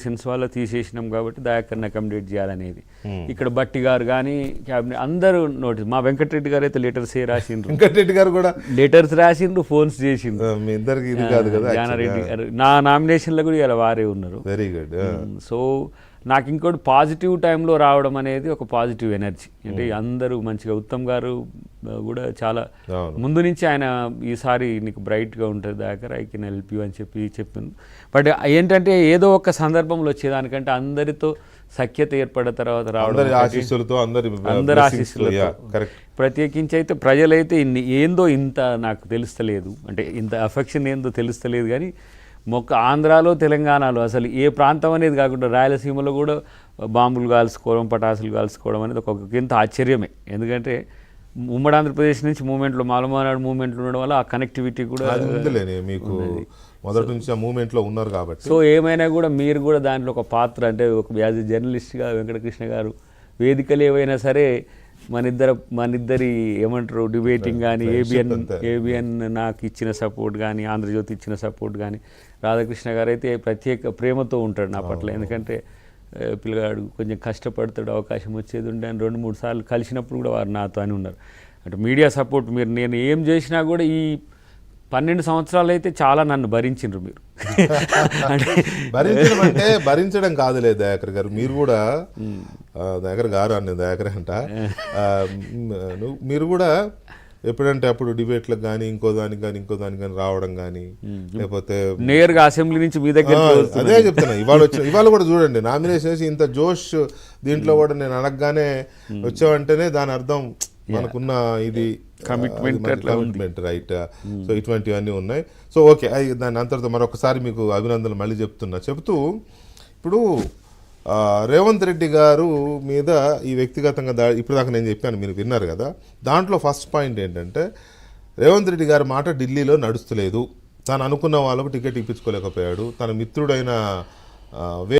Sense వల్ల తీసేసినాం కాబట్టి దయాకర్ని accommodate చేయాలనేది. ఇక్కడ బట్టి గారు కానీ క్యాబినెట్ అందరూ నోటీస్, మా వెంకటరెడ్డి గారు అయితే లెటర్స్ రాసిండ్రు, వెంకటరెడ్డి గారు కూడా లెటర్స్ రాసిండ్రు, ఫోన్స్ చేసిండ్రు. మీ ఇద్దరికి ఇది కాదు కదా, జానారెడ్డి గారు నా నామినేషన్లో కూడా ఇలా వారే ఉన్నారు. Very good. సో నాకు ఇంకోటి పాజిటివ్ టైంలో రావడం అనేది ఒక పాజిటివ్ ఎనర్జీ. అంటే అందరూ మంచిగా, ఉత్తమ్ గారు కూడా చాలా ముందు నుంచి ఆయన ఈసారి నీకు బ్రైట్గా ఉంటుంది Dayakar, I can help you అని చెప్పింది. బట్ ఏంటంటే ఏదో ఒక సందర్భంలో వచ్చేదానికంటే అందరితో సఖ్యత ఏర్పడిన తర్వాత రావడం, అందరి ఆశీస్సులతో, ప్రత్యేకించి అయితే ప్రజలైతే ఏందో ఇంత నాకు తెలుస్తలేదు, అంటే ఇంత అఫెక్షన్ ఏందో తెలుస్తలేదు. కానీ ఆంధ్రాలో తెలంగాణలో అసలు ఏ ప్రాంతం అనేది కాకుండా రాయలసీమలో కూడా బాంబులు కాల్చుకోవడం, పటాసులు కాల్చుకోవడం అనేది ఒక ఇంత ఆశ్చర్యమే. ఎందుకంటే ఉమ్మడి ఆంధ్రప్రదేశ్ నుంచి మూమెంట్లో, మాలమానాడు మూమెంట్లో ఉండడం వల్ల ఆ కనెక్టివిటీ కూడా మీకు మొదటి నుంచి ఆ మూమెంట్లో ఉన్నారు కాబట్టి. సో ఏమైనా కూడా మీరు కూడా దాంట్లో ఒక పాత్ర, అంటే ఒక యాజ్ ఎ జర్నలిస్ట్గా వెంకటకృష్ణ గారు వేదికలు ఏవైనా సరే మనిద్దరి ఏమంటారు డిబేటింగ్ కానీ, ఏబిఎన్ నాకు ఇచ్చిన సపోర్ట్ కానీ, ఆంధ్రజ్యోతి ఇచ్చిన సపోర్ట్ కానీ, రాధాకృష్ణ గారు అయితే ప్రత్యేక ప్రేమతో ఉంటాడు నా పట్ల. ఎందుకంటే పిల్లగాడు కొంచెం కష్టపడతాడు, అవకాశం వచ్చేది ఉండే అని 2-3 సార్లు కలిసినప్పుడు కూడా వారు నాతో అని ఉన్నారు. అంటే మీడియా సపోర్ట్, మీరు నేను ఏం చేసినా కూడా ఈ 12 సంవత్సరాలు అయితే చాలా నన్ను భరించిండ్రు మీరు. భరించడం అంటే భరించడం కాదులే దయాకర్ గారు, మీరు కూడా దయాకర్ గారు అనే దయాకర్ అంట, మీరు కూడా ఎప్పుడంటే అప్పుడు డిబేట్లకు కానీ ఇంకో దానికి కానీ రావడం కానీ, లేకపోతే నేరుగా అసెంబ్లీ నుంచి మీ దగ్గర, అదే చెప్తున్నా. ఇవాళ కూడా చూడండి నామినేషన్ వేసి ఇంత జోష్ దీంట్లో కూడా నేను అడగగానే వచ్చావంటేనే దాని అర్థం మనకున్న ఇది కమిట్మెంట్, రైట్. సో ఇటువంటివన్నీ ఉన్నాయి. సో ఓకే, దాని అంతటితో మరొకసారి మీకు అభినందనలు మళ్ళీ చెప్తూ ఇప్పుడు రేవంత్ రెడ్డి గారు మీద ఈ వ్యక్తిగతంగా ఇప్పుడు దాకా నేను చెప్పాను, మీరు విన్నారు కదా. దాంట్లో ఫస్ట్ పాయింట్ ఏంటంటే రేవంత్ రెడ్డి గారి మాట ఢిల్లీలో నడుస్తలేదు, తాను అనుకున్న వాళ్ళకు టికెట్ ఇప్పించుకోలేకపోయాడు, తన మిత్రుడైన